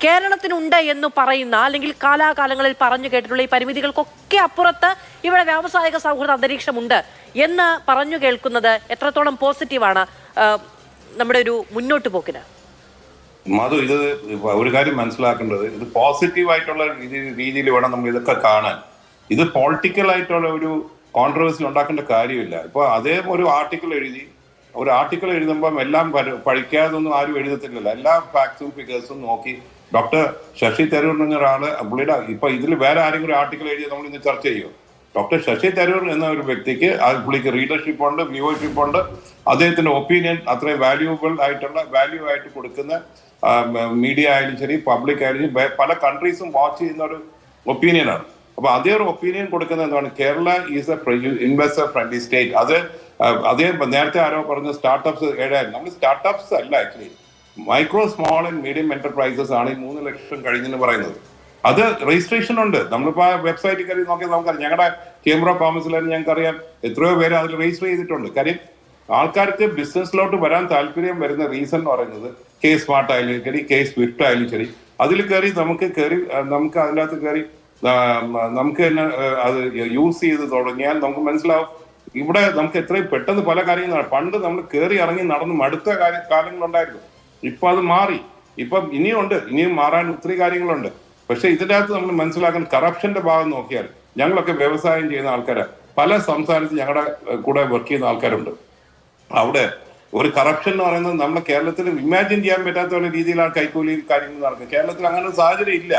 കേരളത്തിനുണ്ട് എന്ന് പറയുന്ന അല്ലെങ്കിൽ കാലാകാലങ്ങളിൽ പറഞ്ഞു കേട്ടിട്ടുള്ള ഈ പരിമിതികൾക്കൊക്കെ അപ്പുറത്ത് ഇവിടെ വ്യാവസായിക സൗഹൃദ അന്തരീക്ഷമുണ്ട് എന്ന് പറഞ്ഞു കേൾക്കുന്നത് എത്രത്തോളം പോസിറ്റീവാണ് നമ്മുടെ ഒരു മുന്നോട്ട് പോക്കിന്? മധു, ഇത് ഒരു കാര്യം മനസ്സിലാക്കേണ്ടത്, ഇത് പോസിറ്റീവായിട്ടുള്ള രീതിയിൽ വേണം നമ്മൾ ഇതൊക്കെ കാണാൻ. ഇത് പൊളിറ്റിക്കൽ ആയിട്ടുള്ള ഒരു കോൺട്രവേഴ്സി ഉണ്ടാക്കേണ്ട കാര്യമില്ല. ഇപ്പൊ അതേ ഒരു ആർട്ടിക്കിൾ എഴുതുമ്പം എല്ലാം പഠിക്കാതൊന്നും ആരും എഴുതത്തില്ലല്ലോ. എല്ലാ ഫാക്ട്സും ഫിഗേഴ്സും നോക്കി ഡോക്ടർ ശശി തരൂർ എന്ന ഒരാള് പുള്ളിയുടെ ഇപ്പൊ ഇതിൽ വേറെ ആരെങ്കിലും ആർട്ടിക്കിൾ എഴുതി നമ്മൾ ഇന്ന് ചർച്ച ചെയ്യും. ഡോക്ടർ ശശി തരൂർ എന്ന ഒരു വ്യക്തിക്ക് പുള്ളിക്ക് റീഡർഷിപ്പ് ഉണ്ട്, വ്യൂവർഷിപ്പ് ഉണ്ട്. അദ്ദേഹത്തിന്റെ ഒപ്പീനിയൻ അത്രയും വാല്യൂബിൾ ആയിട്ടുള്ള വാല്യൂ ആയിട്ട് കൊടുക്കുന്ന മീഡിയ ആയാലും ശരി, പബ്ലിക് ആയാലും ശരി, പല കൺട്രീസും വാച്ച് ചെയ്യുന്ന ഒരു ഒപ്പീനിയനാണ്. അപ്പൊ അതേ ഒരു ഒപ്പീനിയൻ കൊടുക്കുന്ന എന്താണ്, Kerala is A investor friendly state. അതേ നേരത്തെ ആരോ പറഞ്ഞ സ്റ്റാർട്ടപ്സ് ഏഴായിരം. നമ്മൾ സ്റ്റാർട്ടപ്സ് അല്ല, actually micro small and medium enterprises ആണ് ഈ 3 ലക്ഷം കഴിഞ്ഞെന്ന് പറയുന്നത്. അത് രജിസ്ട്രേഷൻ ഉണ്ട്. നമ്മളിപ്പോ ആ വെബ്സൈറ്റിൽ കയറി നോക്കിയാൽ നമുക്കറിയാം. ഞങ്ങളുടെ ചേംബർ ഓഫ് കോമേഴ്സിൽ ഞങ്ങൾക്കറിയാം എത്രയോ പേര് അതിൽ രജിസ്റ്റർ ചെയ്തിട്ടുണ്ട്. കാര്യം ആൾക്കാർക്ക് ബിസിനസ്സിലോട്ട് വരാൻ താല്പര്യം വരുന്ന റീസൺ എന്ന് പറയുന്നത് കെ സ്മാർട്ട് ആയാലും ശരി, കെ സ്വിഫ്റ്റ് ആയാലും ശരി, അതിൽ കയറി നമുക്ക് അതിൻ്റെ അകത്ത് കയറി നമുക്ക് തന്നെ അത് യൂസ് ചെയ്ത് തുടങ്ങിയാൽ നമുക്ക് മനസ്സിലാവും ഇവിടെ നമുക്ക് എത്രയും പെട്ടെന്ന് പല കാര്യങ്ങളാണ്. പണ്ട് നമ്മൾ കയറി ഇറങ്ങി നടന്ന് മടുത്ത കാലങ്ങളുണ്ടായിരുന്നു. ഇപ്പൊ അത് മാറി. ഇപ്പം ഇനിയും മാറാൻ ഒത്തിരി കാര്യങ്ങളുണ്ട്. പക്ഷെ ഇതിൻ്റെ അകത്ത് നമ്മൾ മനസ്സിലാക്കാൻ കറപ്ഷന്റെ ഭാഗം നോക്കിയാൽ ഞങ്ങളൊക്കെ വ്യവസായം ചെയ്യുന്ന ആൾക്കാരെ പല സംസ്ഥാനത്ത് ഞങ്ങളുടെ കൂടെ വർക്ക് ചെയ്യുന്ന ആൾക്കാരുണ്ട്. അവിടെ ഒരു കറപ്ഷൻ എന്ന് പറയുന്നത് നമ്മുടെ കേരളത്തിൽ ഇമാജിൻ ചെയ്യാൻ പറ്റാത്ത രീതിയിലാണ് കൈക്കൂലി കാര്യങ്ങൾ നടക്കുന്നത്. കേരളത്തിൽ അങ്ങനെ ഒരു സാഹചര്യം ഇല്ല.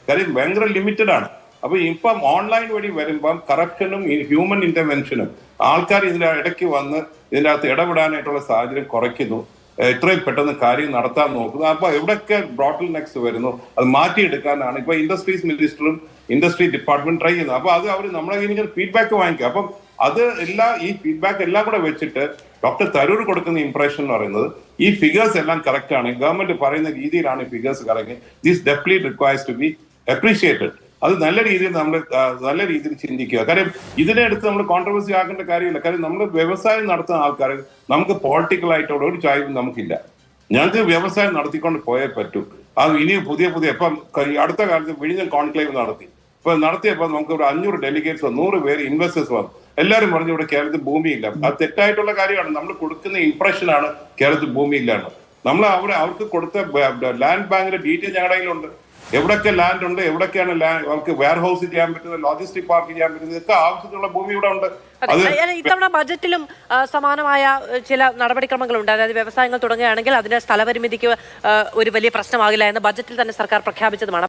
കാര്യം ഭയങ്കര ലിമിറ്റഡ് ആണ്. അപ്പൊ ഇപ്പം ഓൺലൈൻ വഴി വരുമ്പം കറപ്ഷനും ഹ്യൂമൻ ഇന്റർവെൻഷനും ആൾക്കാർ ഇതിന്റെ ഇടയ്ക്ക് വന്ന് ഇതിൻ്റെ അകത്ത് ഇടപെടാനായിട്ടുള്ള സാഹചര്യം കുറയ്ക്കുന്നു. എത്രയും പെട്ടെന്ന് കാര്യം നടത്താൻ നോക്കുന്നു. അപ്പൊ എവിടെയൊക്കെ ബ്രോട്ടിൽ നെക്സ്റ്റ് വരുന്നു അത് മാറ്റിയെടുക്കാനാണ് ഇപ്പൊ ഇൻഡസ്ട്രീസ് മിനിസ്റ്ററും ഇൻഡസ്ട്രി ഡിപ്പാർട്ട്മെന്റ് ട്രൈ ചെയ്യുന്നത്. അപ്പൊ അത് അവർ നമ്മളെ കഴിഞ്ഞാൽ ഫീഡ്ബാക്ക് വാങ്ങിക്കുക. അപ്പം അത് ഈ ഫീഡ്ബാക്ക് എല്ലാം കൂടെ വെച്ചിട്ട് ഡോക്ടർ തരൂർ കൊടുക്കുന്ന ഇംപ്രഷൻ എന്ന് പറയുന്നത് ഈ ഫിഗേഴ്സ് എല്ലാം കറക്റ്റ് ആണ്, ഗവൺമെന്റ് പറയുന്ന രീതിയിലാണ് ഈ figures correct. This definitely requires to be appreciated. അത് നല്ല രീതിയിൽ ചിന്തിക്കുക. കാര്യം ഇതിനെ എടുത്ത് നമ്മൾ കോൺട്രവേഴ്സി ആക്കേണ്ട കാര്യമില്ല. കാര്യം നമ്മൾ വ്യവസായം നടത്തുന്ന ആൾക്കാർ നമുക്ക് പൊളിറ്റിക്കൽ ആയിട്ടുള്ള ഒരു ചായ്വും നമുക്കില്ല. ഞങ്ങൾക്ക് വ്യവസായം നടത്തിക്കൊണ്ട് പോയേ പറ്റൂ. അത് ഇനി പുതിയ ഇപ്പം അടുത്ത കാലത്ത് വിഴിഞ്ഞം കോൺക്ലേവ് നടത്തിയപ്പോൾ നമുക്ക് ഒരു 500 ഡെലിഗേറ്റ്സ് 100 പേര് ഇൻവെസ്റ്റേഴ്സ് വന്നു. എല്ലാവരും പറഞ്ഞു ഇവിടെ കേരളത്തിൽ ഭൂമിയില്ല. അത് തെറ്റായിട്ടുള്ള കാര്യമാണ്. നമ്മൾ കൊടുക്കുന്ന ഇംപ്രഷനാണ് കേരളത്തിൽ ഭൂമിയില്ലാണ്. നമ്മൾ അവർക്ക് കൊടുത്ത ലാൻഡ് ബാങ്കിന്റെ ഡീറ്റെയിൽ ഞങ്ങളുടെ കയ്യിലുണ്ട്. എവിടൊക്കെ ലാൻഡ് ഉണ്ട്, എവിടൊക്കെയാണ് അവർക്ക് വെയർ ഹൗസ് ചെയ്യാൻ പറ്റുന്നത്, ലോജിസ്റ്റിക് പാർക്ക് ചെയ്യാൻ പറ്റുന്നത്, ഇതൊക്കെ ആവശ്യത്തിനുള്ള ഭൂമി ഇവിടെ ഉണ്ട്. ഇത്തവണ ബജറ്റിലും സമാനമായ ചില നടപടിക്രമങ്ങളുണ്ട്. അതായത് വ്യവസായങ്ങൾ തുടങ്ങുകയാണെങ്കിൽ അതിന്റെ സ്ഥലപരിമിതിക്ക് ഒരു വലിയ പ്രശ്നമാകില്ല എന്ന് ബജറ്റിൽ തന്നെ സർക്കാർ പ്രഖ്യാപിച്ചതുമാണ്.